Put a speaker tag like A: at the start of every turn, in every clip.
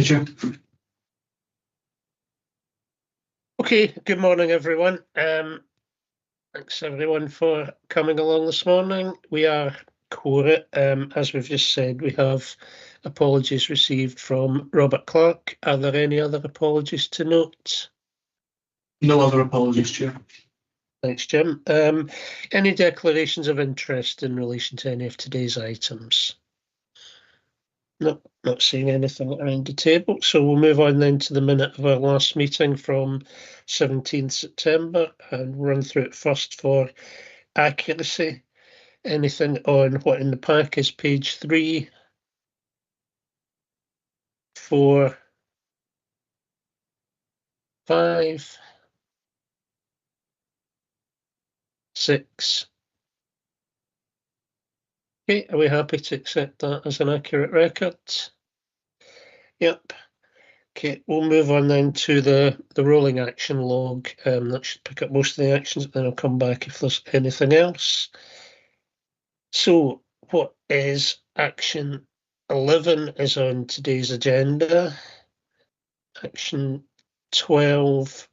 A: you, Chair.
B: Okay, good morning, everyone. Thanks everyone for coming along this morning. We are quorate. As we've just said, we have apologies received from Robert Clark. Are there any other apologies to note?
A: No other apologies, Chair.
B: Thanks, Jim. Any declarations of interest in relation to any of today's items? No, not seeing anything around the table. So we'll move on then to the minute of our last meeting from 17th September and run through it first for accuracy. Anything on what in the pack is page 3, 4, 5, 6. Okay, are we happy to accept that as an accurate record? Yep. Okay, we'll move on then to the rolling action log. That should pick up most of the actions, then I'll come back if there's anything else. So what is action 11 is on today's agenda. Action 12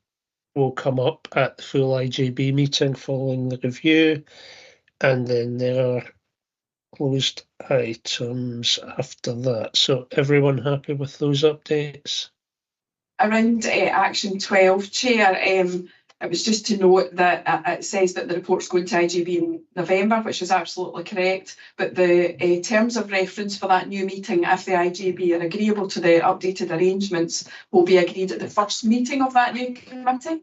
B: will come up at the full IJB meeting following the review. And then there are closed items after that. So everyone happy with those updates?
C: Around action 12, Chair, it was just to note that it says that the report's going to IJB in November, which is absolutely correct, but the terms of reference for that new meeting, if the IJB are agreeable to the updated arrangements, will be agreed at the first meeting of that new committee.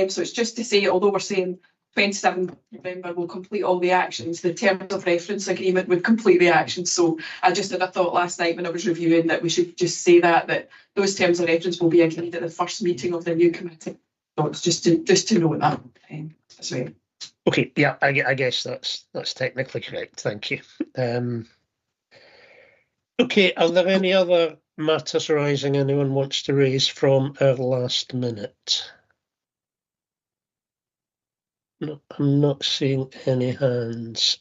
C: So it's just to say, although we're saying 27th November will complete all the actions, the terms of reference agreement would complete the actions. So I just had a thought last night when I was reviewing that we should just say that those terms of reference will be agreed at the first meeting of the new committee. So it's just to note that as well.
B: Okay, yeah, I guess that's technically correct. Thank you. Okay, are there any other matters arising anyone wants to raise from our last minute? No, I'm not seeing any hands.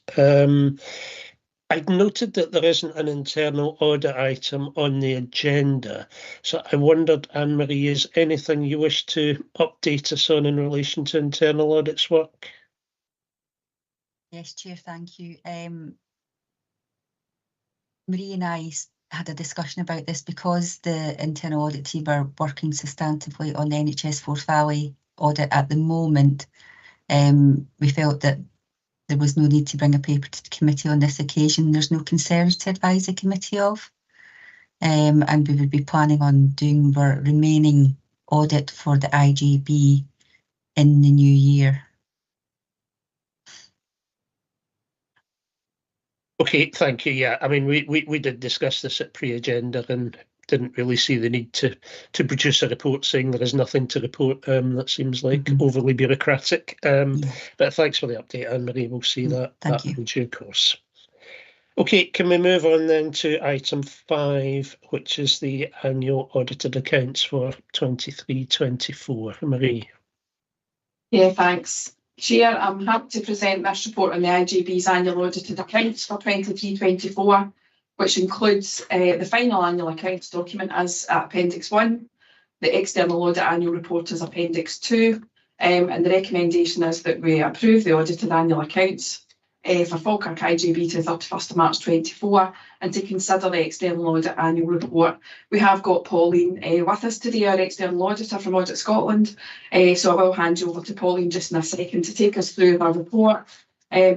B: I've noted that there isn't an internal audit item on the agenda. So I wondered, Anne-Marie, is anything you wish to update us on in relation to internal audits work?
D: Yes, Chair, thank you. Marie and I had a discussion about this because the internal audit team are working substantively on the NHS Forth Valley audit at the moment. We felt that there was no need to bring a paper to the committee on this occasion. There's no concerns to advise the committee of. And we would be planning on doing our remaining audit for the IJB in the new year.
B: Okay, thank you. Yeah, I mean, we did discuss this at pre-agenda and didn't really see the need to produce a report saying there is nothing to report. That seems like overly bureaucratic. But thanks for the update, Anne-Marie. We'll see that in due course. Okay, can we move on then to item 5, which is the annual audited accounts for 23-24. Marie.
C: Yeah, thanks. Chair, I'm happy to present this report on the IJB's annual audited accounts for 23-24. Which includes the final annual accounts document as Appendix 1, the external audit annual report as Appendix 2, and the recommendation is that we approve the audited annual accounts for Falkirk IJB to 31st of March 24, and to consider the external audit annual report. We have got Pauline with us today, our external auditor from Audit Scotland, so I will hand you over to Pauline just in a second to take us through our report.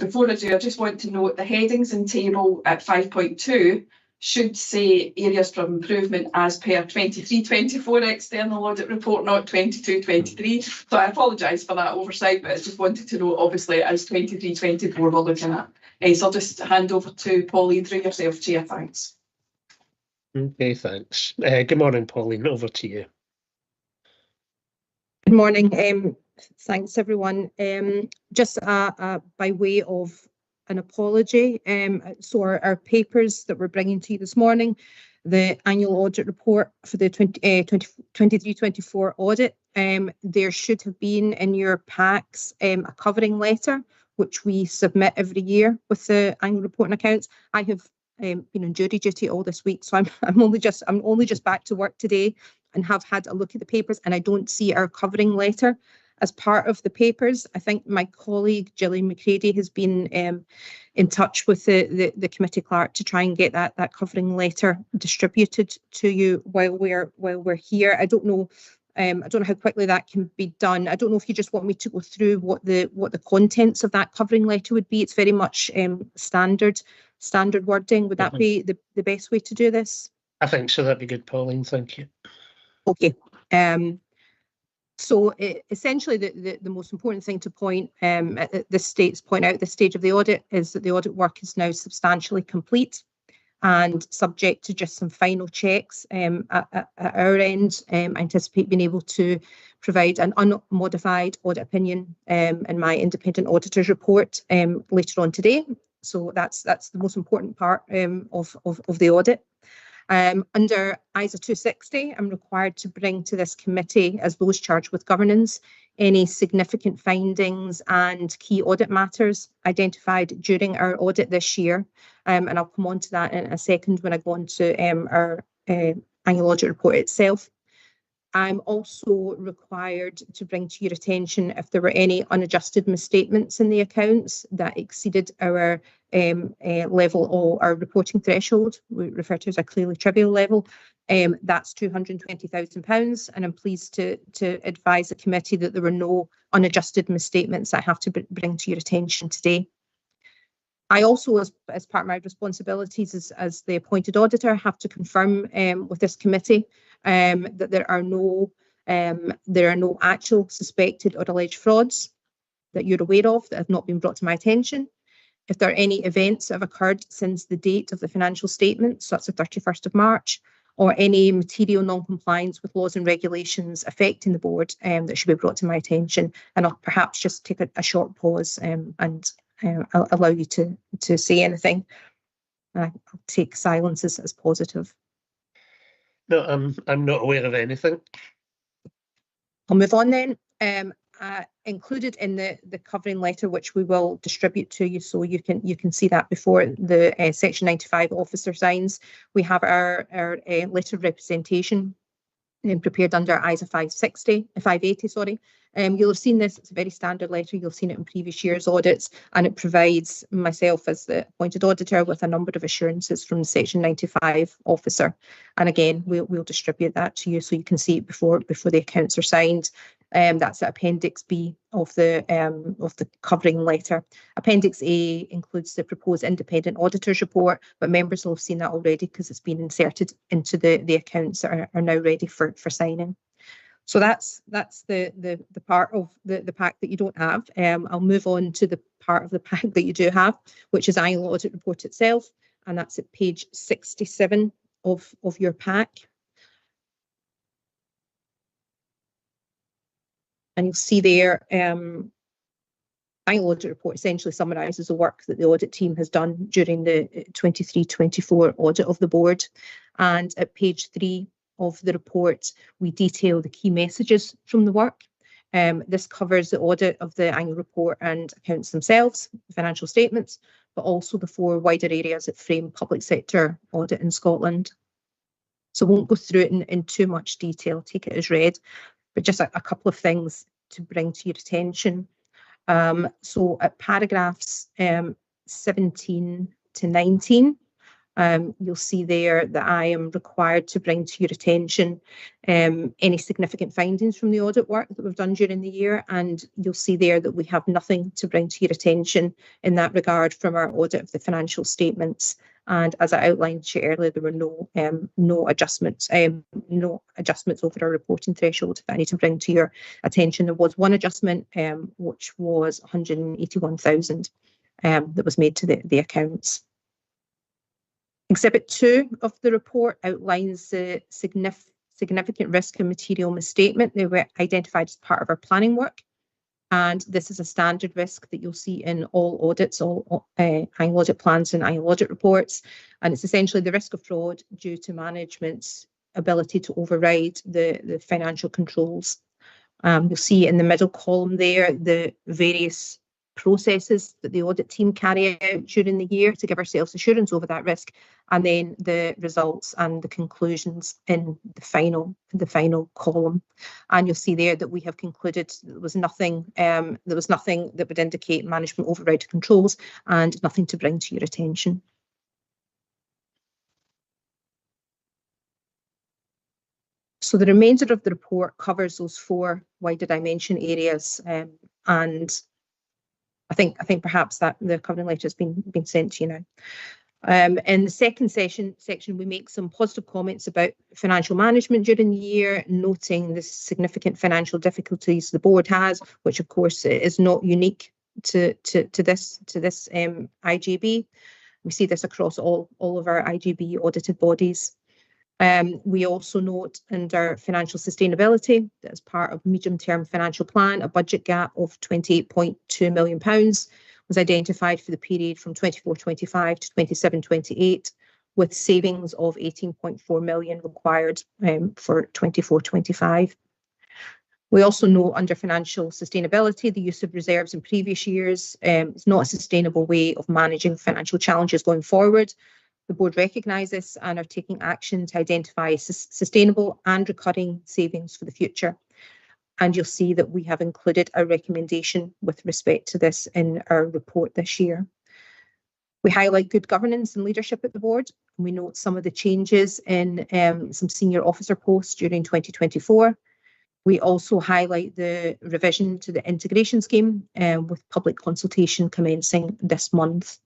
C: Before I do, I just want to note the headings in table at 5.2 should say areas for improvement as per 23-24 external audit report, not 22-23. So I apologise for that oversight, but I just wanted to note, obviously, as 23-24 we're looking at. So I'll just hand over to Pauline through yourself, Chair. Thanks.
B: Okay, thanks. Good morning, Pauline. Over to you.
E: Good morning. Thanks, everyone. Just by way of an apology, so our papers that we're bringing to you this morning, the annual audit report for the 23-24 audit, there should have been in your packs a covering letter, which we submit every year with the annual report and accounts. I have been on jury duty all this week, so I'm only just back to work today and have had a look at the papers, and I don't see our covering letter as part of the papers. I think my colleague Gillian McCready has been in touch with the committee clerk to try and get that covering letter distributed to you while we're here. I don't know how quickly that can be done. I don't know if you just want me to go through what the contents of that covering letter would be. It's very much standard wording. Would that be the best way to do this?
B: I think so. That'd be good, Pauline. Thank you.
E: Okay. So essentially, the most important thing to point at this stage of the audit is that the audit work is now substantially complete and subject to just some final checks at our end. I anticipate being able to provide an unmodified audit opinion in my independent auditor's report later on today. So that's the most important part of the audit. Under ISA 260, I'm required to bring to this committee, as those charged with governance, any significant findings and key audit matters identified during our audit this year. And I'll come on to that in a second when I go on to our annual audit report itself. I'm also required to bring to your attention if there were any unadjusted misstatements in the accounts that exceeded our level or our reporting threshold, we refer to as a clearly trivial level. That's £220,000, and I'm pleased to advise the committee that there were no unadjusted misstatements that I have to bring to your attention today. I also, as part of my responsibilities as the appointed auditor, have to confirm with this committee that there are no actual suspected or alleged frauds that you're aware of that have not been brought to my attention. If there are any events that have occurred since the date of the financial statement, so that's the 31st of March, or any material non-compliance with laws and regulations affecting the board that should be brought to my attention, and I'll perhaps just take a short pause and I'll allow you to say anything. I'll take silence as positive.
B: No, I'm not aware of anything.
E: I'll move on then. Included in the covering letter, which we will distribute to you, so you can see that before the Section 95 officer signs. We have our letter of representation prepared under ISA 580. Sorry. You'll have seen this. It's a very standard letter. You'll have seen it in previous year's audits, and it provides myself as the appointed auditor with a number of assurances from the Section 95 officer. And again, we'll distribute that to you so you can see it before the accounts are signed. That's the Appendix B of the covering letter. Appendix A includes the proposed independent auditor's report, but members will have seen that already because it's been inserted into the accounts that are now ready for signing. So that's the part of the pack that you don't have. I'll move on to the part of the pack that you do have, which is annual audit report itself, and that's at page 67 of your pack. And you'll see there, annual audit report essentially summarises the work that the audit team has done during the 23-24 audit of the board. And at page 3 of the report, we detail the key messages from the work. This covers the audit of the annual report and accounts themselves, the financial statements, but also the 4 wider areas that frame public sector audit in Scotland. So I won't go through it in too much detail, take it as read, but just a couple of things to bring to your attention. So at paragraphs 17 to 19, you'll see there that I am required to bring to your attention any significant findings from the audit work that we've done during the year, and you'll see there that we have nothing to bring to your attention in that regard from our audit of the financial statements. And as I outlined to you earlier, there were no adjustments over our reporting threshold that I need to bring to your attention. There was one adjustment, which was 181,000 that was made to the accounts. Exhibit 2 of the report outlines the significant risk and material misstatement. They were identified as part of our planning work. And this is a standard risk that you'll see in all audits, all annual audit plans and annual audit reports. And it's essentially the risk of fraud due to management's ability to override the financial controls. You'll see in the middle column there the various processes that the audit team carry out during the year to give ourselves assurance over that risk, and then the results and the conclusions in the final column. And you'll see there that we have concluded there was nothing that would indicate management override controls and nothing to bring to your attention. So the remainder of the report covers those 4 wider dimension areas, and I think perhaps that the covering letter has been sent to you now. In the second section, we make some positive comments about financial management during the year, noting the significant financial difficulties the board has, which of course is not unique to this IGB. We see this across all of our IGB audited bodies. We also note under financial sustainability that as part of medium-term financial plan, a budget gap of £28.2 million was identified for the period from 24-25 to 27-28, with savings of £18.4 million required for 24-25. We also note under financial sustainability, the use of reserves in previous years is not a sustainable way of managing financial challenges going forward. The board recognise this and are taking action to identify sustainable and recurring savings for the future. And you'll see that we have included a recommendation with respect to this in our report this year. We highlight good governance and leadership at the board. And we note some of the changes in some senior officer posts during 2024. We also highlight the revision to the integration scheme with public consultation commencing this month.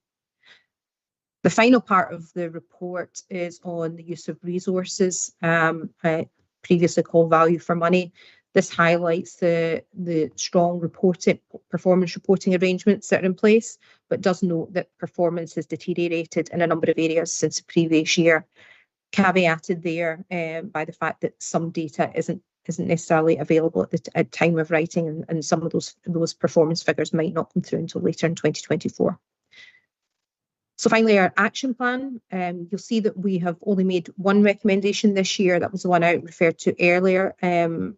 E: The final part of the report is on the use of resources, previously called value for money. This highlights the strong performance reporting arrangements that are in place, but does note that performance has deteriorated in a number of areas since the previous year, caveated there by the fact that some data isn't necessarily available at time of writing, and some of those performance figures might not come through until later in 2024. So finally, our action plan, you'll see that we have only made one recommendation this year. That was the one I referred to earlier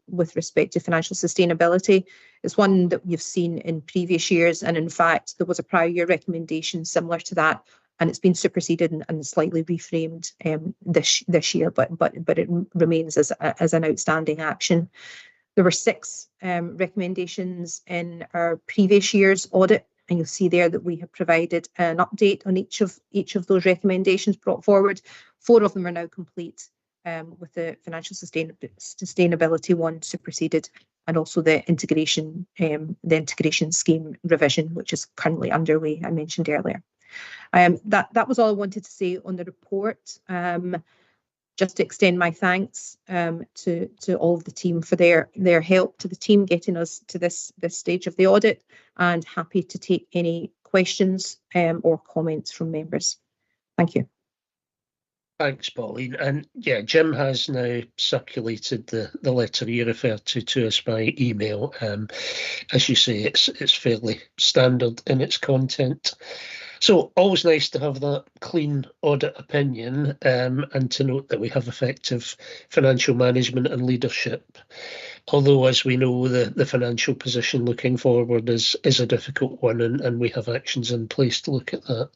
E: with respect to financial sustainability. It's one that you've seen in previous years. And in fact, there was a prior year recommendation similar to that, and it's been superseded and slightly reframed this year, but it remains as an outstanding action. There were 6 recommendations in our previous year's audit. And you'll see there that we have provided an update on each of those recommendations brought forward. 4 of them are now complete, with the financial sustainability one superseded, and also the integration scheme revision, which is currently underway, I mentioned earlier. That was all I wanted to say on the report. Just to extend my thanks to all of the team for their help to the team getting us to this stage of the audit, and happy to take any questions or comments from members. Thank you.
B: Thanks, Pauline. And yeah, Jim has now circulated the letter you referred to us by email. As you say, it's fairly standard in its content. So always nice to have that clean audit opinion, and to note that we have effective financial management and leadership. Although, as we know, the financial position looking forward is a difficult one, and we have actions in place to look at that.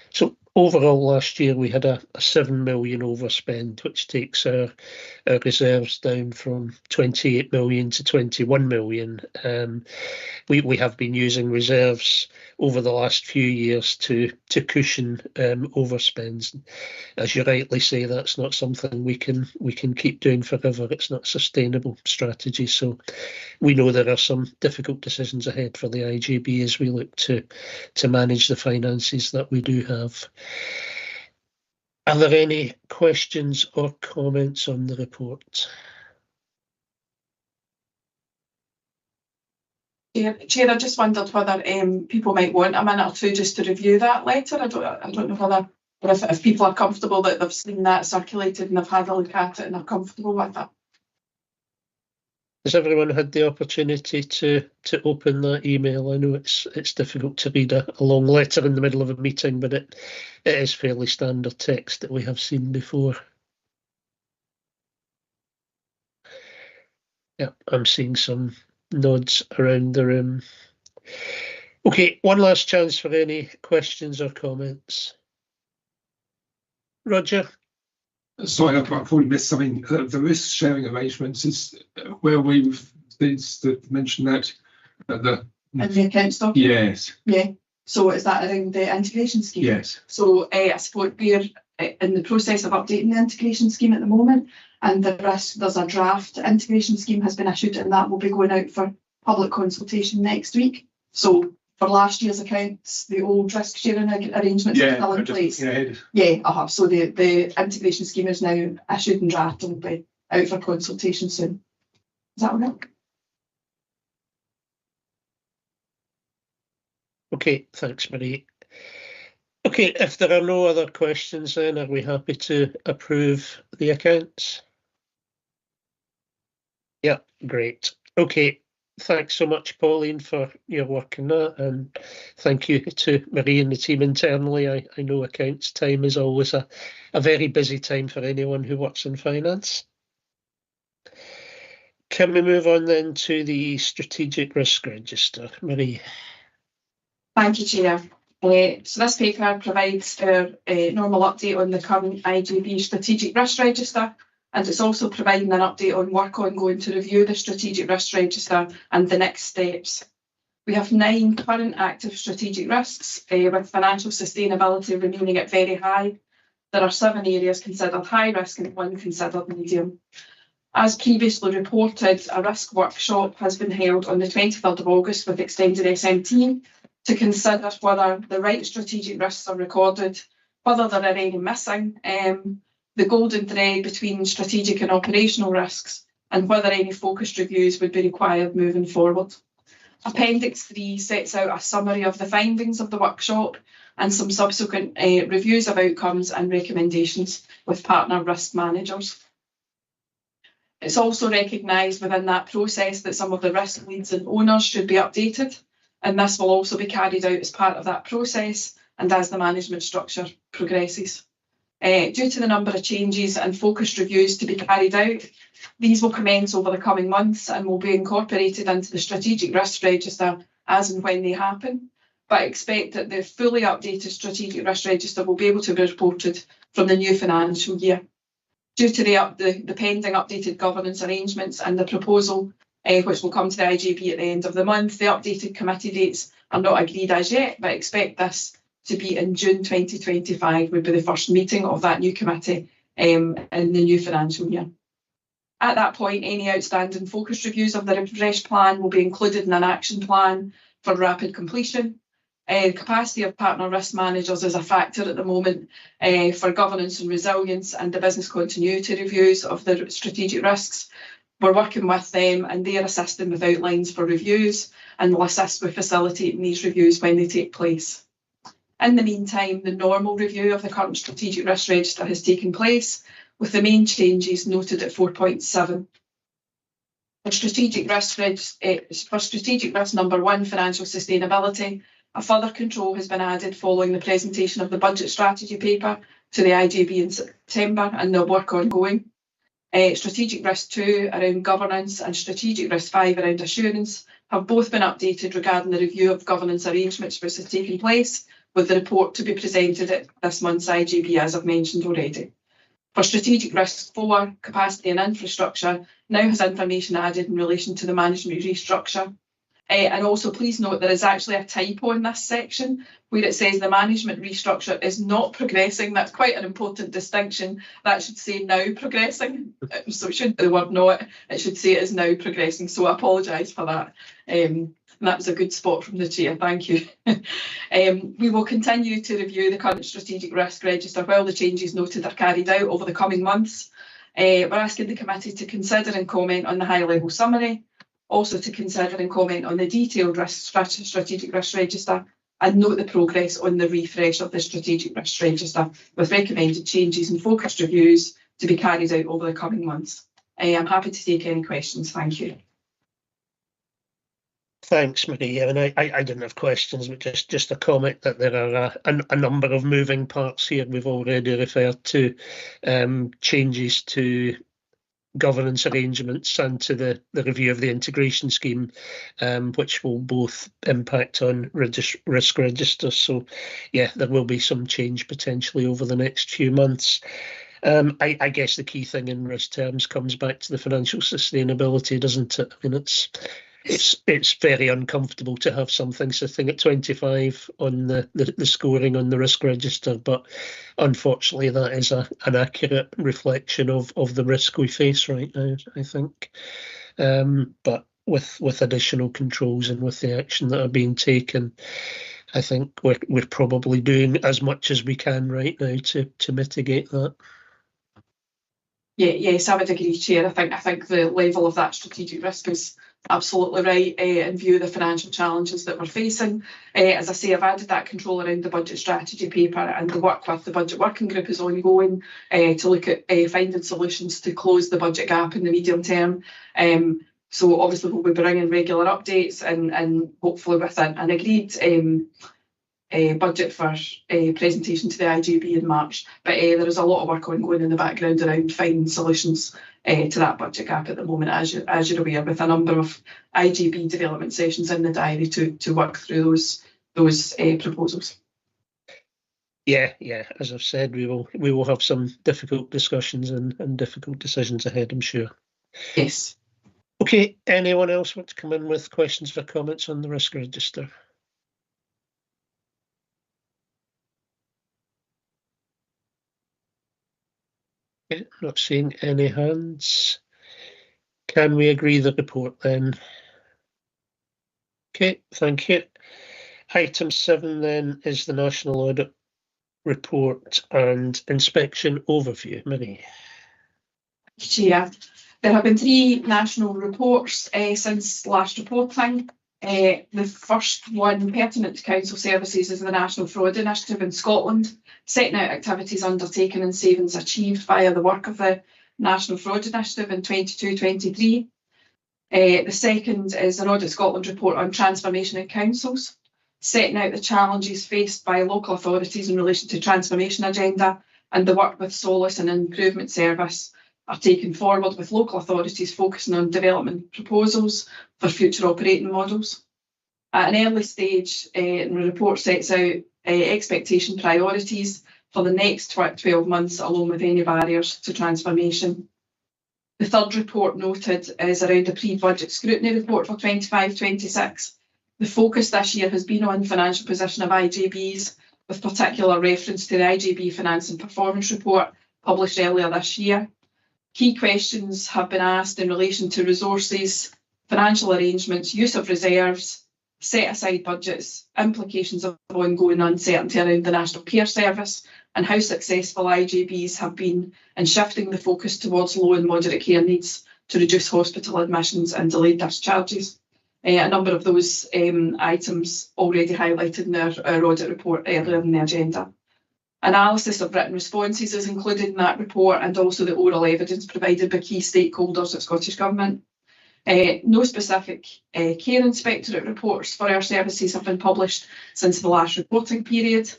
B: So overall, last year we had a 7 million overspend, which takes our reserves down from 28 million to 21 million. We have been using reserves over the last few years to cushion overspends. As you rightly say, that's not something we can keep doing forever. It's not a sustainable strategy. So we know there are some difficult decisions ahead for the IGB as we look to manage the finances that we do have. Are there any questions or comments on the report?
C: Chair, I just wondered whether people might want a minute or two just to review that letter. I don't know whether, or if people are comfortable that they've seen that circulated and they've had a look at it and are comfortable with it.
B: Has everyone had the opportunity to open that email? I know it's difficult to read a long letter in the middle of a meeting, but it is fairly standard text that we have seen before. Yeah, I'm seeing some nods around the room. Okay, one last chance for any questions or comments. Roger?
F: Sorry, I probably missed something. The risk sharing arrangements is where we've mentioned that at the
C: And the accounts document.
F: yes,
C: Yeah. So is that around the integration scheme?
F: yes,
C: So I suppose we're in the process of updating the integration scheme at the moment, and there's a draft integration scheme has been issued, and that will be going out for public consultation next week. So for last year's accounts, the old risk sharing arrangements are still in place. Yeah, so the integration scheme is now issued and drafted and will be out for consultation soon. Is that all right?
B: Okay, thanks, Marie. Okay, if there are no other questions, then are we happy to approve the accounts? Yeah, great. Okay, thanks so much, Pauline, for your work on that, and thank you to Marie and the team internally. I know accounts time is always a very busy time for anyone who works in finance. Can we move on then to the strategic risk register, Marie?
C: Thank you, Chair. So this paper provides our normal update on the current IGB strategic risk register, and it's also providing an update on work ongoing to review the strategic risk register and the next steps. We have 9 current active strategic risks, with financial sustainability remaining at very high. There are 7 areas considered high risk and 1 considered medium. As previously reported, a risk workshop has been held on the 23rd of August with extended SMT to consider whether the right strategic risks are recorded, whether there are any missing, the golden thread between strategic and operational risks, and whether any focused reviews would be required moving forward. Appendix 3 sets out a summary of the findings of the workshop and some subsequent reviews of outcomes and recommendations with partner risk managers. It's also recognised within that process that some of the risk leads and owners should be updated, and this will also be carried out as part of that process and as the management structure progresses. Due to the number of changes and focused reviews to be carried out, these will commence over the coming months and will be incorporated into the strategic risk register as and when they happen. But I expect that the fully updated strategic risk register will be able to be reported from the new financial year. Due to the pending updated governance arrangements and the proposal, which will come to the IGB at the end of the month, the updated committee dates are not agreed as yet, but I expect this to be in June 2025 would be the first meeting of that new committee in the new financial year. At that point, any outstanding focus reviews of the refresh plan will be included in an action plan for rapid completion. Capacity of partner risk managers is a factor at the moment for governance and resilience and the business continuity reviews of the strategic risks. We're working with them and they are assisting with outlines for reviews and will assist with facilitating these reviews when they take place. In the meantime, the normal review of the current strategic risk register has taken place, with the main changes noted at 4.7. For strategic risk number 1, financial sustainability, a further control has been added following the presentation of the budget strategy paper to the IGB in September and the work ongoing. Strategic risk 2 around governance and strategic risk 5 around assurance have both been updated regarding the review of governance arrangements which has taken place, with the report to be presented at this month's IGB, as I've mentioned already. For strategic risk 4, capacity and infrastructure now has information added in relation to the management restructure. And also please note there is actually a typo in this section where it says the management restructure is not progressing. That's quite an important distinction. That should say now progressing. So it shouldn't be the word not, it should say it is now progressing. So I apologise for that. And that was a good spot from the chair, thank you. We will continue to review the current strategic risk register while the changes noted are carried out over the coming months. We're asking the committee to consider and comment on the high level summary, also to consider and comment on the detailed strategic risk register, and note the progress on the refresh of the strategic risk register with recommended changes and focused reviews to be carried out over the coming months. I'm happy to take any questions, thank you.
B: Thanks, Marie. And I didn't have questions, but just a comment that there are a number of moving parts here. We've already referred to changes to governance arrangements and to the review of the integration scheme, which will both impact on risk registers. So, yeah, there will be some change potentially over the next few months. I guess the key thing in risk terms comes back to the financial sustainability, doesn't it? I mean, it's very uncomfortable to have something sitting at 25 on the scoring on the risk register, but unfortunately that is an accurate reflection of the risk we face right now, I think. But with additional controls and with the action that are being taken, I think we're probably doing as much as we can right now to mitigate that.
C: Yeah, yes, I would agree, Chair. I think the level of that strategic risk is absolutely right in view of the financial challenges that we're facing. As I say, I've added that control around the budget strategy paper, and the work with the budget working group is ongoing to look at finding solutions to close the budget gap in the medium term. So obviously we'll be bringing regular updates and hopefully with an agreed budget for presentation to the IGB in March. But there is a lot of work ongoing in the background around finding solutions to that budget gap at the moment, as you're aware, with a number of IGB development sessions in the diary to work through those proposals.
B: Yeah, as I've said, we will have some difficult discussions and difficult decisions ahead, I'm sure.
C: Yes.
B: Okay, anyone else want to come in with questions or comments on the risk register? Okay, not seeing any hands. Can we agree the report then? Okay, thank you. Item 7 then is the National Audit Report and Inspection Overview. Minnie.
C: Chair, there have been 3 national reports since last reporting. The first one, pertinent to council services, is the National Fraud Initiative in Scotland, setting out activities undertaken and savings achieved via the work of the National Fraud Initiative in 22-23. The second is an Audit Scotland report on transformation in councils, setting out the challenges faced by local authorities in relation to transformation agenda, and the work with Solace and Improvement Service are taken forward with local authorities focusing on development proposals for future operating models. At an early stage, the report sets out expectation priorities for the next 12 months, along with any barriers to transformation. The third report noted is around the pre-budget scrutiny report for 25-26. The focus this year has been on financial position of IGBs, with particular reference to the IGB Finance and Performance Report published earlier this year. Key questions have been asked in relation to resources, financial arrangements, use of reserves, set aside budgets, implications of ongoing uncertainty around the National Care Service, and how successful IGBs have been in shifting the focus towards low and moderate care needs to reduce hospital admissions and delayed discharges. A number of those items already highlighted in our audit report earlier in the agenda. Analysis of written responses is included in that report, and also the oral evidence provided by key stakeholders at Scottish Government. No specific care inspectorate reports for our services have been published since the last reporting period.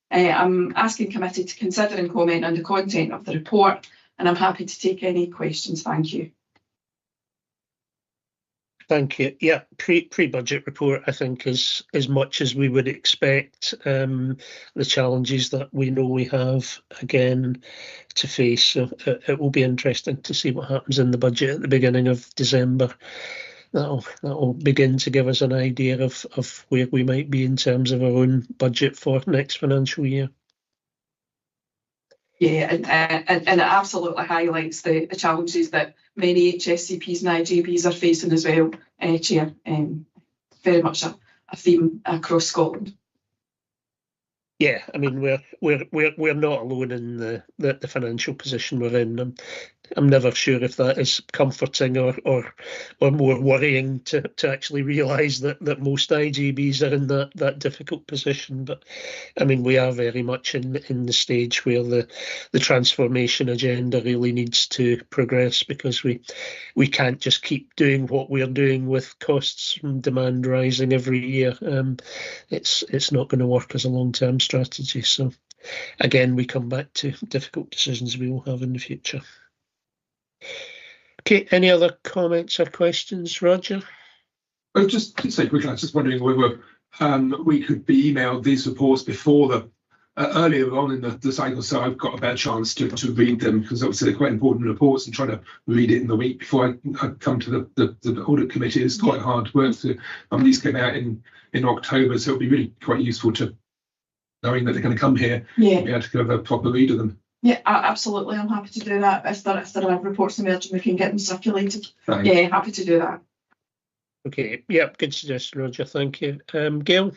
C: I'm asking committee to consider and comment on the content of the report, and I'm happy to take any questions. Thank you.
B: Thank you. Yeah, pre-budget report, I think, is as much as we would expect. The challenges that we know we have, again, to face. So it will be interesting to see what happens in the budget at the beginning of December. That'll begin to give us an idea of where we might be in terms of our own budget for next financial year. Yeah,
C: and it absolutely highlights the challenges that many HSCPs and IGBs are facing as well, Chair. Very much a theme across Scotland.
B: Yeah, I mean we're not alone in the financial position we're in. I'm never sure if that is comforting or more worrying to actually realise that most IGBs are in that difficult position. But I mean, we are very much in the stage where the transformation agenda really needs to progress, because we can't just keep doing what we're doing with costs and demand rising every year. It's not going to work as a long-term strategy. So again, we come back to difficult decisions we will have in the future. Okay, any other comments or questions, Roger?
F: Oh, just to say quickly, I was just wondering whether we could be emailed these reports before the earlier on in the cycle, so I've got a better chance to read them, because obviously they're quite important reports, and trying to read it in the week before I come to the audit committee is quite hard work. These came out in October, so it'll be really quite useful to knowing that they're going to come here.
C: Yeah.
F: We had to have a proper read of them.
C: Yeah, absolutely. I'm happy to do that. If there are reports emerging, we can get them circulated.
F: Thanks.
C: Yeah, happy to do that.
B: Okay, yep, good suggestion, Roger. Thank you. Gail?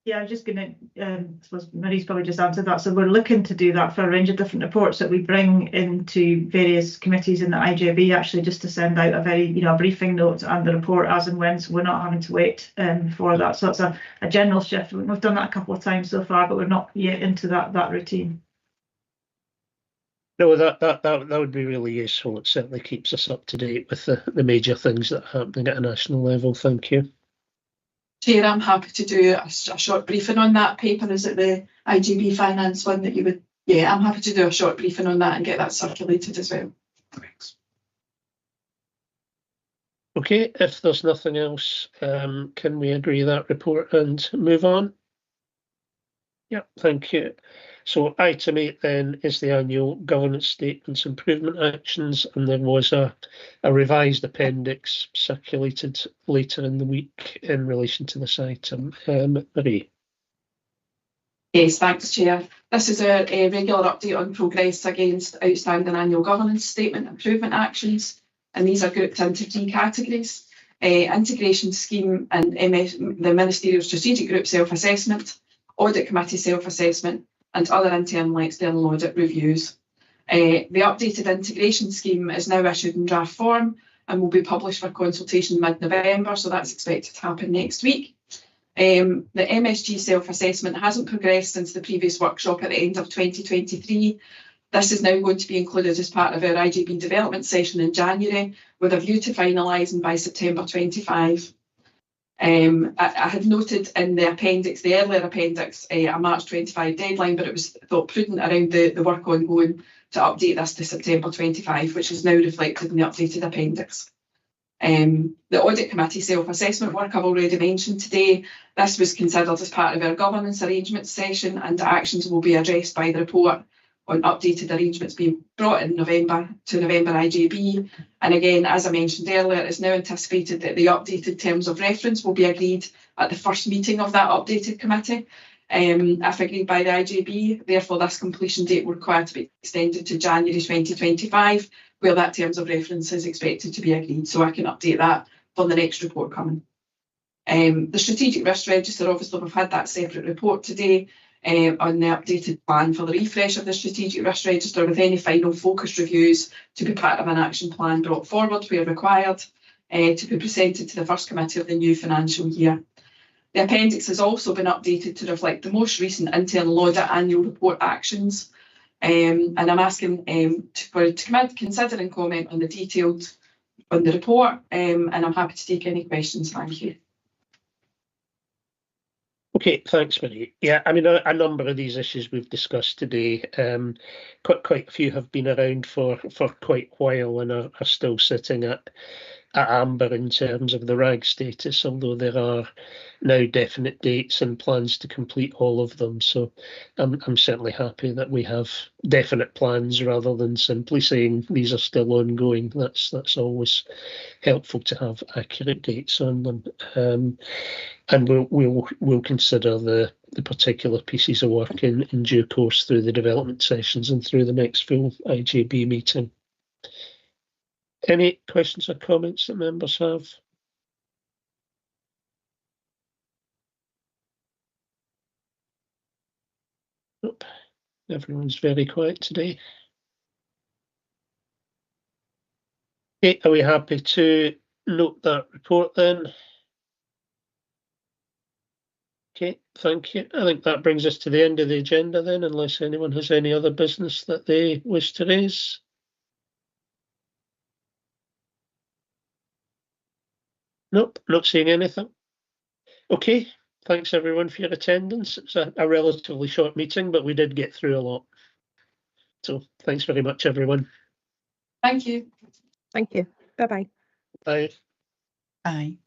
G: Yeah, I'm just going to, I suppose Marie's probably just answered that. So we're looking to do that for a range of different reports that we bring into various committees in the IJB, actually, just to send out a very, a briefing note and the report as and when, so we're not having to wait for that. So it's a general shift. We've done that a couple of times so far, but we're not yet into that routine.
B: No, that would be really useful. It certainly keeps us up to date with the major things that are happening at a national level. Thank you.
C: Chair, I'm happy to do a short briefing on that paper. Is it the IGB finance one that you would? Yeah, I'm happy to do a short briefing on that and get that circulated as well.
F: Thanks.
B: Okay, if there's nothing else, can we agree that report and move on? Yeah, thank you. So item 8 then is the annual governance statements improvement actions, and there was a revised appendix circulated later in the week in relation to this item. Marie.
C: Yes, thanks, Chair. This is a regular update on progress against outstanding annual governance statement improvement actions, and these are grouped into 3 categories: integration scheme and the Ministerial Strategic Group self-assessment, audit committee self-assessment, and other internal and external audit reviews. The updated integration scheme is now issued in draft form and will be published for consultation mid-November, so that's expected to happen next week. The MSG self-assessment hasn't progressed since the previous workshop at the end of 2023. This is now going to be included as part of our IGB development session in January, with a view to finalising by September 25. I had noted in the appendix, the earlier appendix, a March 25 deadline, but it was thought prudent around the work ongoing to update this to September 25, which is now reflected in the updated appendix. The audit committee self-assessment work I've already mentioned today. This was considered as part of our governance arrangements session, and actions will be addressed by the report on updated arrangements being brought in November IJB. And again, as I mentioned earlier, it's now anticipated that the updated terms of reference will be agreed at the first meeting of that updated committee, if agreed by the IJB. Therefore, this completion date will require to be extended to January 2025, where that terms of reference is expected to be agreed. So I can update that for the next report coming. The strategic risk register, obviously we've had that separate report today on the updated plan for the refresh of the strategic risk register, with any final focus reviews to be part of an action plan brought forward where required, to be presented to the first committee of the new financial year. The appendix has also been updated to reflect the most recent internal audit annual report actions, and I'm asking to come in, consider and comment on the report, and I'm happy to take any questions. Thank you.
B: Okay, thanks, Marie. Yeah, I mean, a number of these issues we've discussed today, quite a few have been around for quite a while and are still sitting at amber in terms of the RAG status, although there are now definite dates and plans to complete all of them. So I'm certainly happy that we have definite plans rather than simply saying these are still ongoing. That's always helpful to have accurate dates on them. And we'll consider the particular pieces of work in due course through the development sessions and through the next full IJB meeting. Any questions or comments that members have? Nope. Everyone's very quiet today. Okay, are we happy to note that report then? Okay, thank you. I think that brings us to the end of the agenda then, unless anyone has any other business that they wish to raise. Nope, not seeing anything. Okay, thanks everyone for your attendance. It's a relatively short meeting, but we did get through a lot. So thanks very much, everyone.
C: Thank you.
E: Thank you. Bye-bye.
B: Bye.
D: Bye.